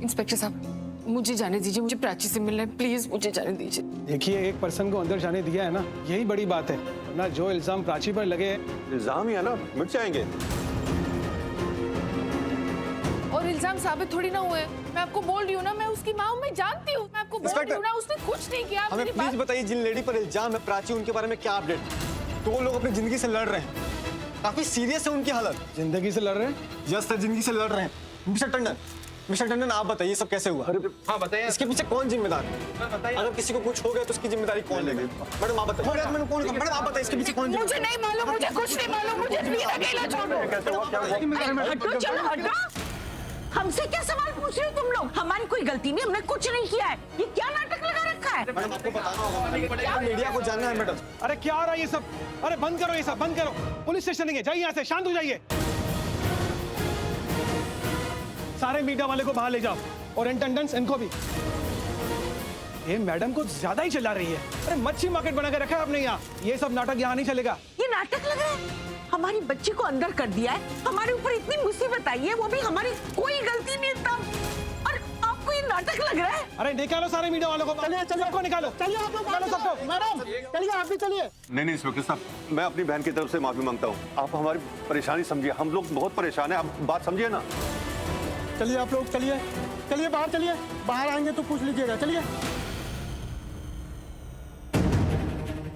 Inspector साहब, मुझे जाने दीजिए, मुझे प्राची से मिलना है, प्लीज मुझे जाने दीजिए। देखिए, एक पर्सन को अंदर जाने दिया है ना, यही बड़ी बात है। ना जो इल्जाम प्राची पर लगे, इल्जाम ही है ना, मिट जाएंगे। और इल्जाम साबित थोड़ी ना हुए। मैं आपको बोल रही हूँ ना, मैं उसकी माँ हूँ, मैं जानती हूँ। मैं आपको बोल रही हूँ ना, उसने कुछ नहीं किया। हमें प्लीज बताइए, जिन लेडी पर इल्जाम है प्राची, उनके बारे में क्या अपडेट? तो वो लोग अपनी जिंदगी से लड़ रहे हैं, काफी सीरियस है उनकी हालत। जिंदगी से लड़ रहे हैं? यस सर, जिंदगी से लड़ रहे हैं। मिस्टर टंडन आप बताइए सब कैसे हुआ? हाँ बताइए, इसके पीछे कौन जिम्मेदार है? अगर किसी को कुछ हो गया तो उसकी जिम्मेदारी कौन लेगा? मैडम आप बताइए। मैडम आप बताइए, इसके पीछे कौन? मुझे नहीं मालूम, मुझे कुछ नहीं मालूम, मुझे प्लीज अकेला छोड़ो। हटो, चलो हटो। हमसे क्या सवाल पूछ रहे हो तुम लोग? हमारी कोई गलती नहीं, हमने कुछ नहीं किया है। ये क्या नाटक लगा रखा है? मैडम आपको बताना होगा, मीडिया को जानना है। मैडम अरे क्या हो रहा है ये सब? अरे बंद करो ये सब, बंद करो। पुलिस स्टेशन नहीं है, जाइए यहाँ से, शांत हो जाइए। सारे मीडिया वाले को बाहर ले जाओ, और अटेंडेंट्स इनको भी। ये मैडम को ज्यादा ही चला रही है। अरे मच्छी मार्केट बना के रखा है आपने यहाँ। ये सब नाटक यहाँ नहीं चलेगा। ये नाटक लग रहा है? हमारी बच्ची को अंदर कर दिया है, हमारे ऊपर इतनी मुसीबत आई है, वो भी हमारी कोई गलती नहीं तब, और आपको ये नाटक लग रहा है? अरे निकालो सारे मीडिया वालों को, चलिए सबको निकालो, चलिए आप लोग, निकालो सबको। मैडम चलिए, आप भी चलिए। नहीं इंस्पेक्टर साहब, मैं अपनी बहन की तरफ से माफी मांगता हूँ। आप हमारी परेशानी समझिए, हम लोग बहुत परेशान हैं, आप बात समझिए ना। चलिए आप लोग, चलिए चलिए बाहर, चलिए बाहर आएंगे तो पूछ लीजिएगा। चलिए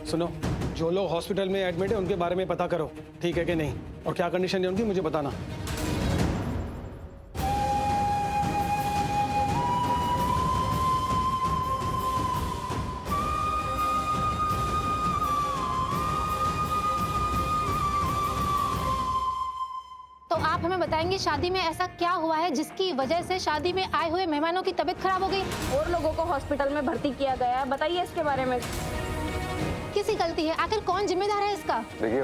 सुनो, जो लोग हॉस्पिटल में एडमिट है उनके बारे में पता करो, ठीक है कि नहीं, और क्या कंडीशन है उनकी मुझे बताना। तो आप हमें बताएंगे शादी में ऐसा क्या हुआ है जिसकी वजह से शादी में आए हुए मेहमानों की तबीयत खराब हो गई? और लोगों को हॉस्पिटल में भर्ती किया गया है, बताइए इसके बारे में। किसी गलती है? आखिर कौन जिम्मेदार है इसका? देखिए,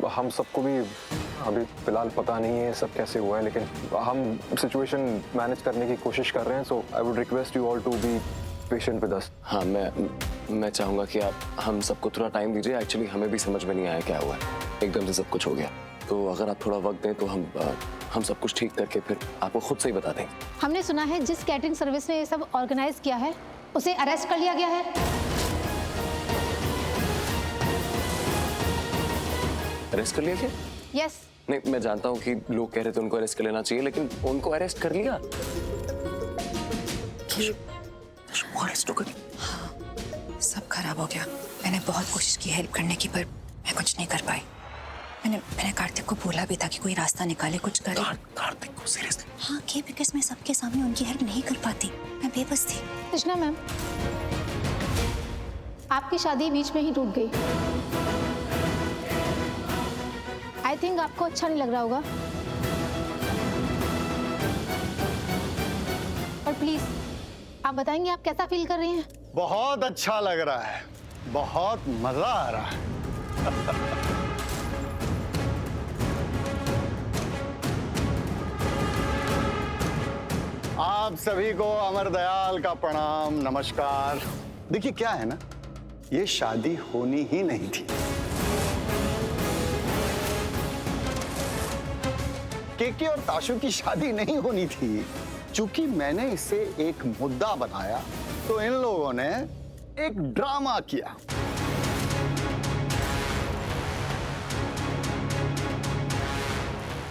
हम सबको भी अभी फिलहाल पता नहीं है सब कैसे हुआ है, लेकिन हम सिचुएशन मैनेज करने की कोशिश कर रहे हैं। So I would request you all to be patient with us. हाँ, मैं चाहूँगा कि आप हम सबको थोड़ा टाइम दीजिए। एक्चुअली हमें भी समझ में नहीं आया क्या हुआ है, एकदम से सब कुछ हो गया। तो अगर आप थोड़ा वक्त दें तो हम सब कुछ ठीक करके फिर आपको खुद से ही बता देंगे। हमने सुना है जिस कैटरिंग सर्विस ने ये सब ऑर्गेनाइज किया है उसे अरेस्ट कर लिया गया है। अरेस्ट कर लिया क्या? यस। नहीं, मैं जानता हूँ कि लोग कह रहे थे उनको अरेस्ट कर लेना चाहिए, लेकिन उनको अरेस्ट कर लिया? हाँ, सब खराब हो गया। मैंने बहुत कोशिश की हेल्प करने की, पर मैं कुछ नहीं कर पाई। मैंने कार्तिक को बोला भी था कि कोई रास्ता निकाले, कुछ करे। कार्तिक को सीरियसली? हाँ, कि बिकॉज मैं सबके सामने उनकी हेल्प नहीं कर पाती, मैं बेबस थी। कृष्णा मैम, आपकी शादी बीच में ही टूट गई। आई थिंक आपको अच्छा नहीं लग रहा होगा, और प्लीज आप बताएंगे आप कैसा फील कर रही हैं? बहुत अच्छा लग रहा है, बहुत मजा आ रहा है। आप सभी को अमर दयाल का प्रणाम, नमस्कार। देखिए क्या है ना, ये शादी होनी ही नहीं थी। केके और ताशु की शादी नहीं होनी थी। चूंकि मैंने इसे एक मुद्दा बनाया तो इन लोगों ने एक ड्रामा किया।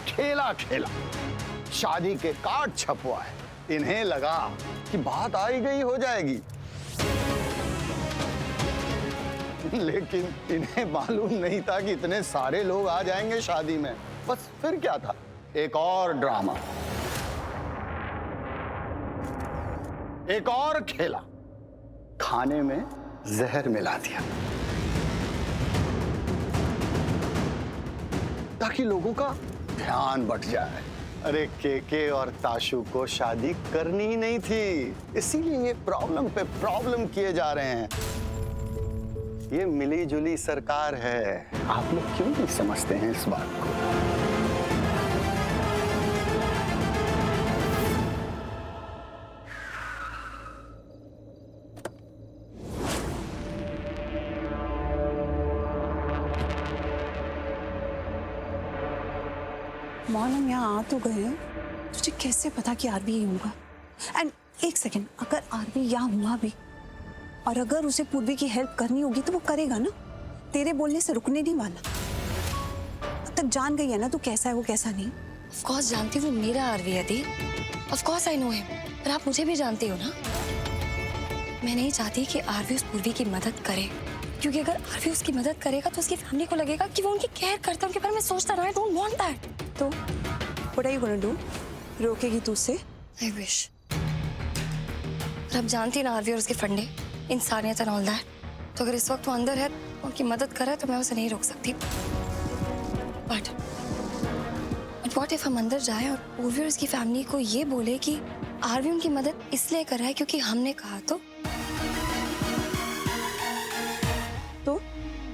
खेला खेला, शादी के कार्ड छपवाए। इन्हें लगा कि बात आई गई हो जाएगी, लेकिन इन्हें मालूम नहीं था कि इतने सारे लोग आ जाएंगे शादी में। बस फिर क्या था, एक और ड्रामा, एक और खेला, खाने में जहर मिला दिया ताकि लोगों का ध्यान बट जाए। अरे केके और ताशु को शादी करनी ही नहीं थी, इसीलिए ये प्रॉब्लम पे प्रॉब्लम किए जा रहे हैं। ये मिली जुली सरकार है, आप लोग क्यों नहीं समझते हैं इस बात को? मॉम, हम यहाँ आ तो गए, तुझे कैसे पता कि आरवी यही होगा? एंड एक सेकेंड, अगर आरवी यहाँ हुआ भी और अगर उसे पूर्वी की हेल्प करनी होगी तो वो करेगा ना, तेरे बोलने से रुकने नहीं वाला। अब तक जान गई है ना तू कैसा है वो कैसा नहीं। ऑफ कोर्स जानती हूँ, मेरा आरवी है दी। Of course I know him, पर आप मुझे भी जानती हो ना। मैं नहीं चाहती कि आरवी उस पूर्वी की मदद करे, क्योंकि अगर आरवी उसकी मदद करेगा तो उसकी फैमिली को लगेगा कि वो उनकी केयर करता है, उनके बारे में सोचता है। I don't want that. तो what are you gonna do? रोकेगी तू उसे? I wish. पर अब जानती ना आरवी और उसके फंडे, इंसानियत एंड ऑल दैट। तो अगर इस वक्त वो अंदर है, उनकी मदद कर रहा है, तो मैं उसे नहीं रोक सकती। बट व्हाट इफ हम अंदर जाए और पूर्वी और उसकी फैमिली को ये बोले कि आरवी उनकी मदद इसलिए कर रहा है क्योंकि हमने कहा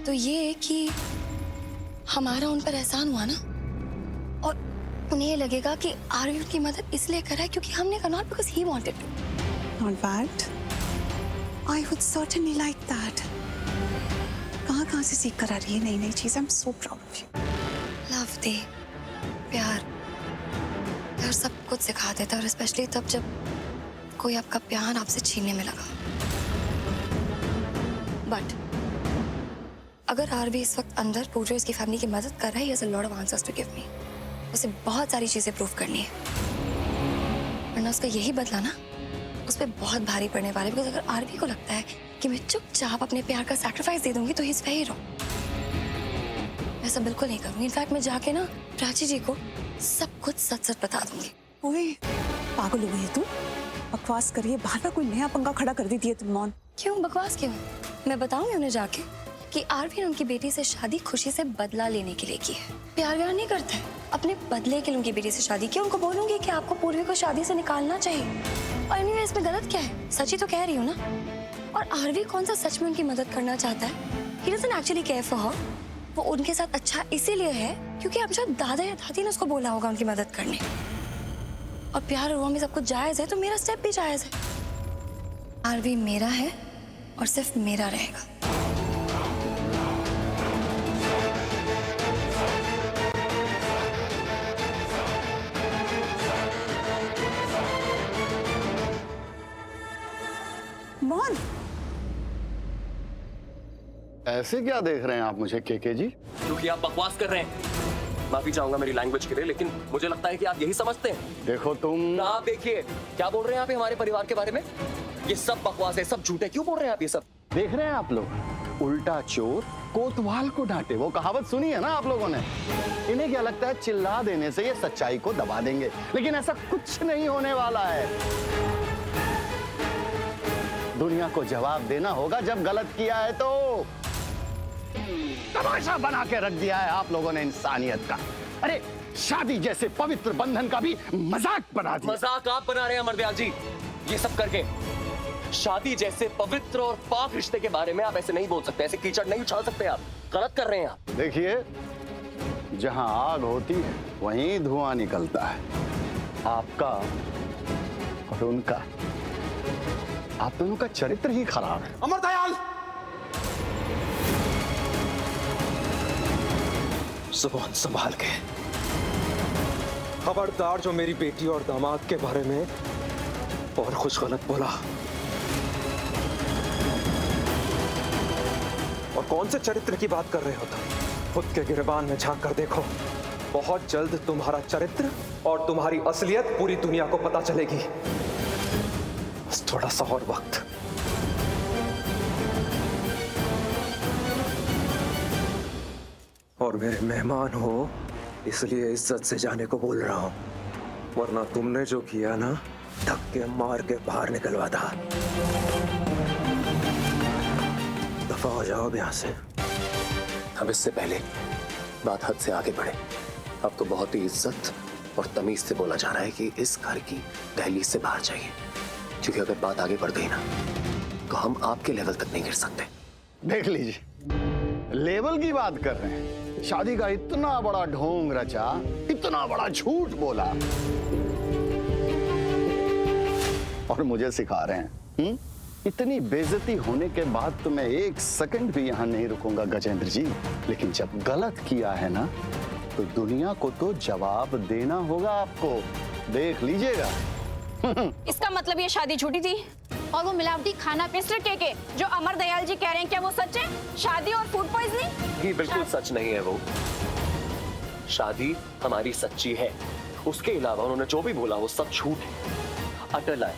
तो ये कि हमारा उन पर एहसान हुआ ना, और उन्हें ये लगेगा कि आरवी उनकी मदद इसलिए कर रहा है क्योंकि हमने कहा, not because he wanted to. Not bad. I would certainly like that. कहाँ से सीख कर आ रही है नई नई चीज़? I'm so proud of you. Love दे, प्यार सब कुछ सिखा देता है, और स्पेशली तब जब कोई आपका प्यार आपसे छीनने में लगा। बट अगर आरवी इस वक्त अंदर पूर्वी उसकी फैमिली की मदद कर रहा है, he has a lot of answers to give me. उसे बहुत सारी चीजें प्रूव करनी है, वरना उसका यही बदला ना उस पर बहुत भारी पड़ने वाले। बिकॉज अगर आरवी को लगता है कि मैं चुपचाप अपने प्यार का सैक्रिफाइस दे दूंगी तो ही इज वेरी रॉन्ग। ऐसा बिल्कुल नहीं करूंगी। इनफैक्ट मैं जाके ना प्राची जी को सब कुछ सच सच बता दूंगी। ओए पागल हो गई है तू? बकवास करिए, बार बार कोई नया पंगा खड़ा कर देती है तुम। मौन क्यों? बकवास क्यों? मैं बताऊंगी उन्हें जाके कि आरवी ने उनकी बेटी से शादी खुशी से बदला लेने के लिए की है। प्यार व्यार नहीं करता है, अपने बदले के लिए उनकी बेटी से शादी की। उनको बोलूंगी कि आपको पूर्वी को शादी से निकालना चाहिए। और एनीवे इसमें गलत क्या है? सच ही तो कह रही हूँ ना। और आरवी कौन सा सच में उनकी मदद करना चाहता है? He doesn't actually care for her. वो उनके साथ अच्छा इसीलिए है क्योंकि अब शायद दादा या दादी ने उसको बोला होगा उनकी मदद करने। और प्यार और वो में सब कुछ जायज है, तो मेरा स्टेप भी जायज है। आरवी मेरा है और सिर्फ मेरा रहेगा। मौन ऐसे क्या देख रहे हैं आप मुझे केके जी? क्योंकि आप बकवास कर रहे हैं। माफी चाहूंगा मेरी लैंग्वेज के लिए, लेकिन मुझे लगता है कि आप यही समझते हैं। देखो तुम। आप देखिए क्या बोल रहे हैं आप हमारे परिवार के बारे में। ये सब बकवास है, सब झूठे। क्यों बोल रहे हैं आप ये सब? देख रहे हैं आप लोग, उल्टा चोर कोतवाल को डांटे। वो कहावत सुनी है ना आप लोगों ने? इन्हें क्या लगता है चिल्ला देने से ये सच्चाई को दबा देंगे, लेकिन ऐसा कुछ नहीं होने वाला है। दुनिया को जवाब देना होगा जब गलत किया है तो। तमाशा बना के रख दिया है आप लोगों ने इंसानियत का। अरे शादी जैसे पवित्र बंधन का भी मजाक बना दिया। मजाक आप बना रहे हैं अमरदयाल जी, ये सब करके। शादी जैसे पवित्र और पाक रिश्ते के बारे में आप ऐसे नहीं बोल सकते, ऐसे कीचड़ नहीं उछाल सकते। आप गलत कर रहे हैं। आप देखिए, जहां आग होती है वहीं धुआं निकलता है। आपका और उनका, आप दोनों का चरित्र ही खराब है। अमरदयाल, जुबान संभाल के। खबरदार जो मेरी बेटी और दामाद के बारे में और कुछ गलत बोला। और कौन से चरित्र की बात कर रहे हो तुम? खुद के गिरबान में झांक कर देखो। बहुत जल्द तुम्हारा चरित्र और तुम्हारी असलियत पूरी दुनिया को पता चलेगी। बस थोड़ा सा और वक्त। और मेरे मेहमान हो इसलिए इज्जत से जाने को बोल रहा हूं, वरना तुमने जो किया ना, धक्के मार के बाहर निकलवा था। दफा हो जाओ अब यहां से। अब इससे पहले बात हद से आगे बढ़े, अब तो बहुत ही इज्जत और तमीज से बोला जा रहा है कि इस घर की दहलीज से बाहर जाइए, क्योंकि अगर बात आगे बढ़ गई ना तो हम आपके लेवल तक नहीं गिर सकते। देख लीजिए, लेवल की बात कर रहे हैं। शादी का इतना बड़ा ढोंग रचा, इतना बड़ा झूठ बोला, और मुझे सिखा रहे हैं। इतनी बेइज्जती होने के बाद तो मैं एक सेकंड भी यहां नहीं रुकूंगा गजेंद्र जी। लेकिन जब गलत किया है ना, तो दुनिया को तो जवाब देना होगा आपको। देख लीजिएगा। इसका मतलब ये शादी झूठी थी और वो मिलावटी खाना। मिस्टर के जो अमर दयाल जी कह रहे हैं क्या वो सच है? शादी और फूड पॉइजनिंग? ये बिल्कुल सच नहीं है। वो शादी हमारी सच्ची है, उसके अलावा उन्होंने जो भी बोला वो सब झूठ है, अटल है।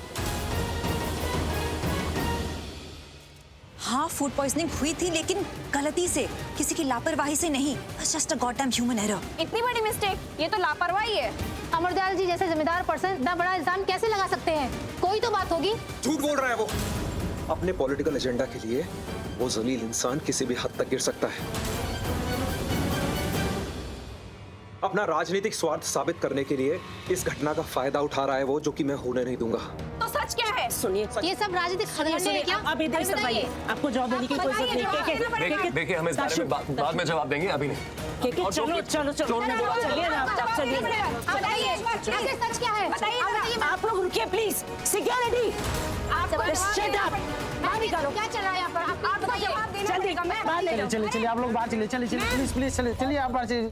हाँ, फूड पॉइजनिंग हुई थी, लेकिन गलती से, किसी की लापरवाही से नहीं। Just a goddamn human error. इतनी बड़ी मिस्टेक, ये तो लापरवाही है। अमरदयाल जी जैसे जिम्मेदार पर्सन इतना बड़ा इल्जाम कैसे लगा सकते हैं? कोई तो बात होगी। झूठ बोल रहा है वो। अपने पॉलिटिकल एजेंडा के लिए वो जलील इंसान किसी भी हद तक गिर सकता है। अपना राजनीतिक स्वार्थ साबित करने के लिए इस घटना का फायदा उठा रहा है वो, जो कि मैं होने नहीं दूंगा। तो सच क्या है? सुनिए, ये सब राजनीतिक खिलवाड़ है क्या? आप इधर से बताइए, आपको जवाब देने की कोई जरूरत नहीं। देखिए हम इस बारे में बाद में जवाब देंगे, अभी नहीं। चलो चलो चलो चलिए ना, आप चलिए। बताइए सच क्या है? बताइए। आप लोग रुकिए प्लीज। Security, shut up. बाहर निकालो। क्या चल रहा है यहाँ पर? आप जवाब देना पड़ेगा। मैं बाहर ले जाऊँ। चलिए आप लोग बाहर चलिए, प्लीज प्लीज चलिए आप बाहर चलिए।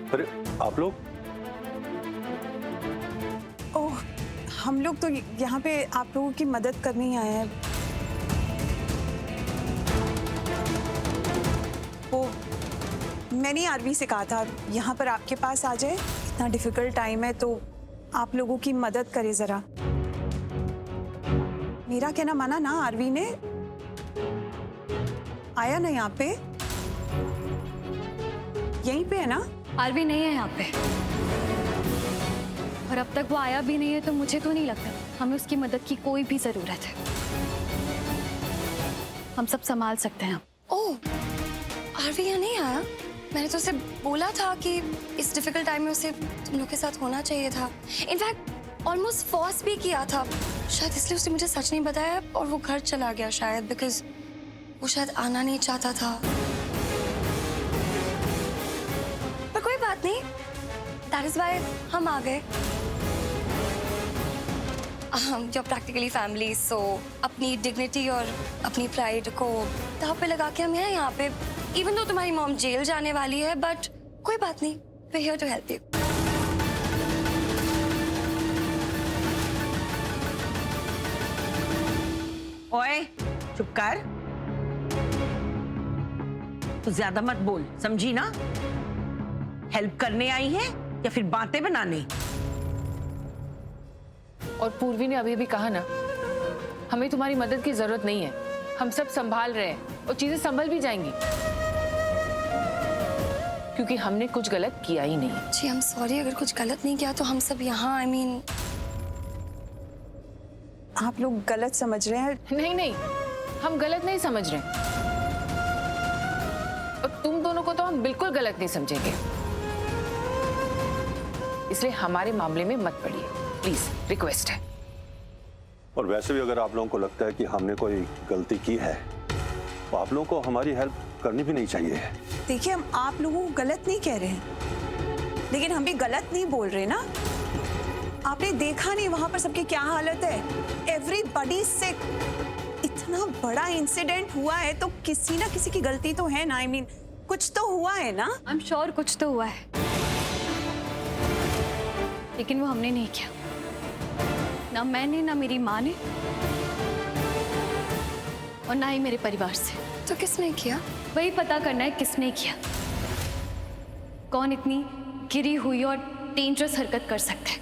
अरे आप लोग? ओह, हम लोग तो यहाँ पे आप लोगों की मदद करने ही आए हैं। वो मैंने आरवी से कहा था यहाँ पर आपके पास आ जाए, इतना डिफिकल्ट टाइम है तो आप लोगों की मदद करे जरा। मेरा कहना माना ना आरवी ने? आया ना यहाँ पे? यहीं पे है ना? आरवी नहीं है यहाँ पे, और अब तक वो आया भी नहीं है, तो मुझे तो नहीं लगता हमें उसकी मदद की कोई भी जरूरत है। हम सब संभाल सकते हैं। ओह, आरवी यहाँ नहीं आया? मैंने तो उसे बोला था कि इस डिफिकल्ट टाइम में उसे तुम लोग के साथ होना चाहिए था। इनफैक्ट ऑलमोस्ट फोर्स भी किया था, शायद इसलिए उसने मुझे सच नहीं बताया और वो घर चला गया शायद, बिकॉज वो शायद आना नहीं चाहता था। पर कोई बात नहीं, दैट इज व्हाई हम आ गए। जो प्रैक्टिकली फैमिली, सो अपनी डिग्निटी और अपनी प्राइड को दांव पे लगा के हम हैं यहाँ पे। इवन दो तुम्हारी मॉम जेल जाने वाली है, बट कोई बात नहीं, we here to help you. ओए चुप कर, तू ज्यादा मत बोल, समझी ना? हेल्प करने आई है या फिर बातें बनाने? और पूर्वी ने अभी भी कहा ना, हमें तुम्हारी मदद की जरूरत नहीं है, हम सब संभाल रहे हैं और चीजें संभल भी जाएंगी, क्योंकि हमने कुछ गलत किया ही नहीं। जी आई एम सॉरी, अगर कुछ गलत नहीं किया तो हम सब यहाँ, आई मीन आप लोग गलत समझ रहे हैं। नहीं नहीं, हम गलत नहीं समझ रहे, और तुम दोनों को तो हम बिल्कुल गलत नहीं समझेंगे, इसलिए हमारे मामले में मत पड़िए प्लीज, रिक्वेस्ट है। और वैसे भी अगर आप लोगों को लगता है कि हमने कोई गलती की है तो आप लोगों को हमारी हेल्प करनी भी नहीं चाहिए। देखिए, हम आप लोगों को गलत नहीं कह रहे हैं, लेकिन हम भी गलत नहीं बोल रहे ना। आपने देखा नहीं वहां पर सबकी क्या हालत है, एवरीबॉडी सिक। इतना बड़ा इंसिडेंट हुआ है तो किसी ना किसी की गलती तो है ना, आई मीन कुछ तो हुआ है ना। आई एम श्योर कुछ तो हुआ है, लेकिन वो हमने नहीं किया, ना मैंने, ना मेरी माँ ने, और ना ही मेरे परिवार से। तो किसने किया? वही पता करना है किसने किया, कौन इतनी गिरी हुई और डेंजरस हरकत कर सकता है,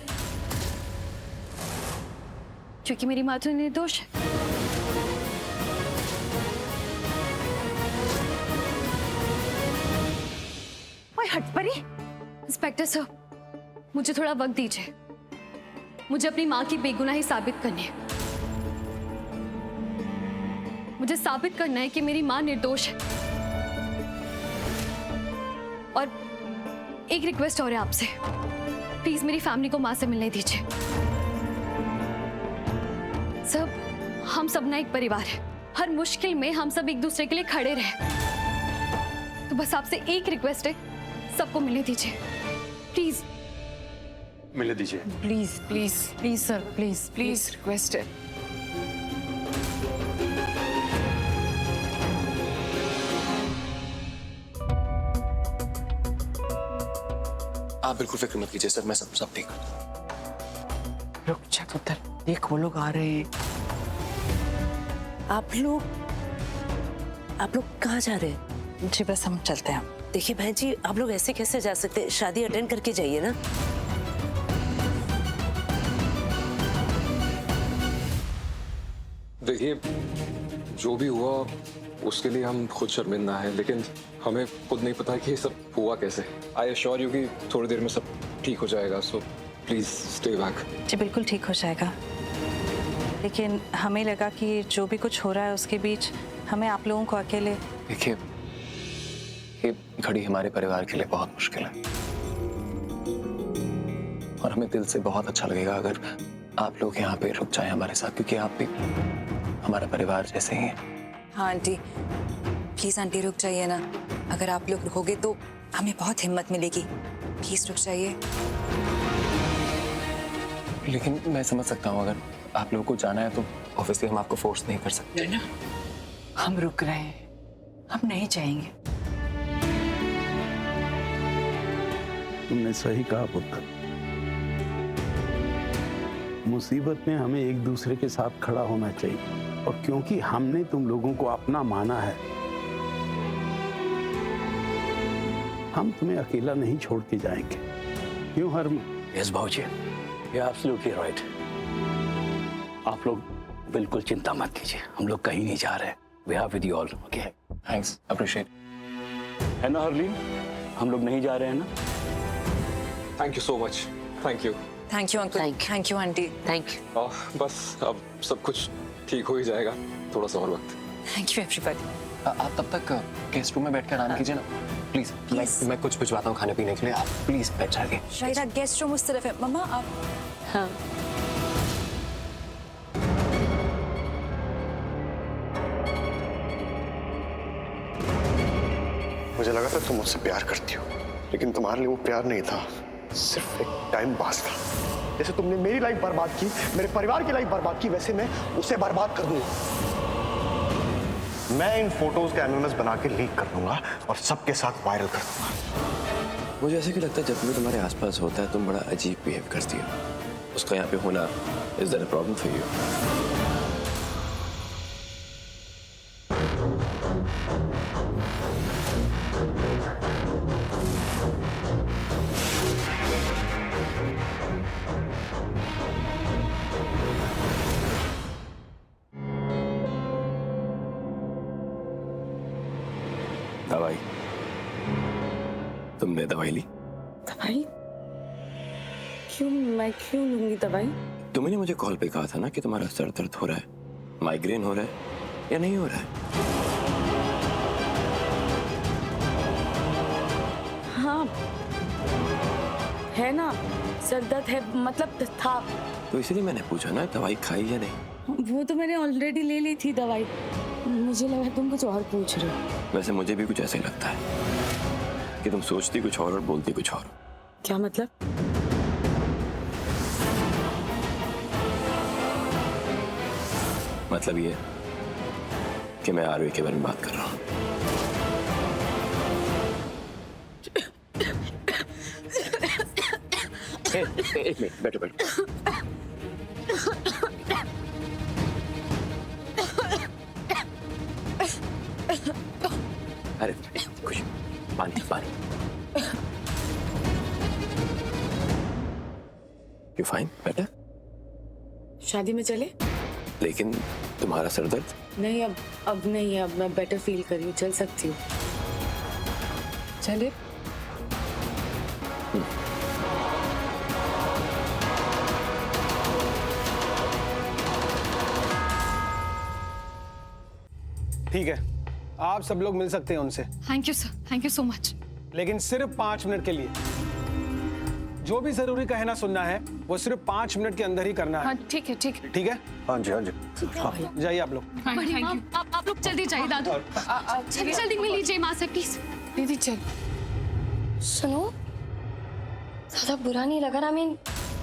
क्योंकि मेरी माँ तो निर्दोष है। ओए हट परी। इंस्पेक्टर साहब, मुझे थोड़ा वक्त दीजिए, मुझे अपनी माँ की बेगुनाही साबित करनी है। मुझे साबित करना है कि मेरी माँ निर्दोष है। और एक रिक्वेस्ट और है आपसे, प्लीज मेरी फैमिली को माँ से मिलने दीजिए। सब हम सब ना एक परिवार है, हर मुश्किल में हम सब एक दूसरे के लिए खड़े रहे। तो बस आपसे एक रिक्वेस्ट है, सबको मिलने दीजिए प्लीज। मिलने दीजिए please please please sir, please please, request है। आप बिल्कुल फिक्र मत कीजिए सर, मैं सब ठीक कर दूँ। रुक जा उधर, देख वो लोग आ रहे हैं। आप लोग कहाँ जा रहे हैं? जी बस हम चलते हैं। देखिए बहन जी, आप लोग ऐसे कैसे जा सकते हैं? शादी अटेंड करके जाइए ना। देखिए, जो भी हुआ उसके लिए हम खुद शर्मिंदा हैं, लेकिन हमें खुद नहीं पता कि ये सब हुआ कैसे। आई एश्योर यू कि थोड़ी देर में सब ठीक हो जाएगा, सो प्लीज स्टे बैक। जी बिल्कुल ठीक हो जाएगा, लेकिन हमें लगा कि जो भी कुछ हो रहा है उसके बीच हमें आप लोगों को अकेले। देखिए, ये घड़ी हमारे परिवार के लिए बहुत मुश्किल है और हमें दिल से बहुत अच्छा लगेगा अगर आप लोग यहाँ पे रुक जाएं हमारे साथ, क्योंकि आप भी हमारा परिवार जैसे ही हैं। हाँ आंटी, प्लीज आंटी रुक जाइए ना। अगर आप लोग रुकोगे तो हमें बहुत हिम्मत मिलेगी। प्लीज रुक जाइए। लेकिन मैं समझ सकता हूँ, अगर आप लोगों को जाना है तो ऑब्वियसली हम आपको फोर्स नहीं कर सकते ना। हम रुक रहे हैं, हम नहीं जाएंगे। तुमने सही कहा पुत्र। मुसीबत में हमें एक दूसरे के साथ खड़ा होना चाहिए, और क्योंकि हमने तुम लोगों को अपना माना है, हम तुम्हें अकेला नहीं छोड़ के जाएंगे। क्यों हरम? यस भाऊजी, यू आर एब्सोल्युटली राइट। आप लोग बिल्कुल चिंता मत कीजिए, हम लोग कहीं नहीं जा रहे। We are with you all. Okay, thanks, appreciate. है ना हरलीन, हम लोग नहीं जा रहे हैं ना? Thank you so much. Thank you. Thank you uncle. Thank you aunty. Thank you. बस अब सब कुछ ठीक हो ही जाएगा, थोड़ा सा और वक्त। Thank you everybody. आप तब तक गेस्ट रूम में बैठकर आराम कीजिए ना प्लीज। मैं कुछ भिजवाता हूँ खाने पीने के लिए, आप प्लीज बैठ जाइए। शायरा, गेस्ट रूम उस तरफ है। मम्मा आप। हाँ। मुझे लगा था तुम मुझसे प्यार करती हो, लेकिन तुम्हारे लिए वो प्यार नहीं था, सिर्फ एक टाइम पास था। जैसे तुमने मेरी लाइफ बर्बाद की, मेरे परिवार की लाइफ बर्बाद की, वैसे मैं उसे बर्बाद कर दूंगा। मैं इन फोटोज के एनिमल्स बना के लीक कर दूंगा और सबके साथ वायरल कर दूंगा। मुझे ऐसे क्यों लगता है जब भी तुम्हारे आसपास होता है तुम बड़ा अजीब बिहेव करती हो। उसका यहाँ पे होना is that a problem for you? दवाई, तुमने दवाई ली? दवाई? क्यों? मैं क्यों लूंगी दवाई? तुमने मुझे कॉल पे कहा था ना कि तुम्हारा सर दर्द हो रहा है, माइग्रेन हो रहा है या नहीं हो रहा है? हाँ है ना, सर दर्द है, मतलब था। तो इसीलिए मैंने पूछा ना दवाई खाई या नहीं। वो तो मैंने ऑलरेडी ले ली थी दवाई, मुझे लगा तुम कुछ और पूछ रहे हो। वैसे मुझे भी कुछ ऐसे लगता है कि तुम सोचती कुछ और बोलती कुछ और। क्या मतलब? मतलब ये कि मैं आरवी के बारे में बात कर रहा हूँ। एक मिनट, बैठो बैठो। अरे कुछ पानी पानी। You fine? बेटर? शादी में चले? लेकिन तुम्हारा सर दर्द? नहीं, अब नहीं है, अब मैं बेटर फील कर रही हूँ, चल सकती हूँ। चले? ठीक है, आप सब लोग मिल सकते हैं उनसे। Thank you sir, thank you so much. लेकिन सिर्फ 5 मिनट के लिए। जो भी जरूरी कहना सुनना है वो सिर्फ 5 मिनट के अंदर ही करना है। हाँ ठीक है, ठीक है। ठीक है? हाँ जी, हाँ जी। हाँ, जाइए आप लोग। आप लोग जल्दी जाइए दादू, जल्दी जल्दी मिल लीजिए माँ से प्लीज। दीदी चल। सुनो, ज्यादा बुरा नहीं लगा ना,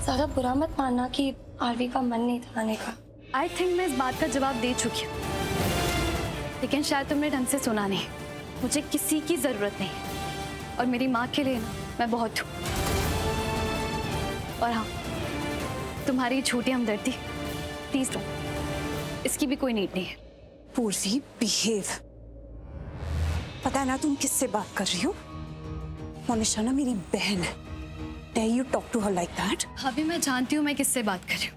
ज्यादा बुरा मत मानना कि आरवी का मन नहीं था आने का। आई थिंक मैं इस बात का जवाब दे चुकी हूँ, लेकिन शायद तुमने ढंग से सुना नहीं। मुझे किसी की जरूरत नहीं और मेरी माँ के लिए मैं बहुत हूँ। और हाँ, तुम्हारी छोटी हमदर्दी प्लीज लो, इसकी भी कोई नीड नहीं है। पूर्वी बिहेव। पता है ना तुम किससे बात कर रही हो? मोनिशा ना मेरी बहन है। Dare you talk to her like that? अभी मैं जानती हूँ मैं किससे बात कर रही हूँ,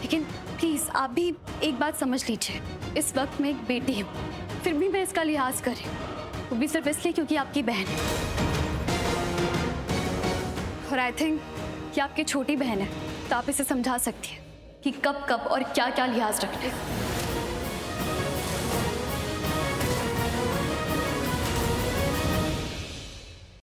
लेकिन प्लीज आप भी एक बात समझ लीजिए, इस वक्त मैं एक बेटी हूँ, फिर भी मैं इसका लिहाज कर रही हूँ, वो भी सिर्फ इसलिए क्योंकि आपकी बहन है। और आई थिंक कि आपकी छोटी बहन है तो आप इसे समझा सकती हैं कि कब कब और क्या क्या लिहाज रखना है।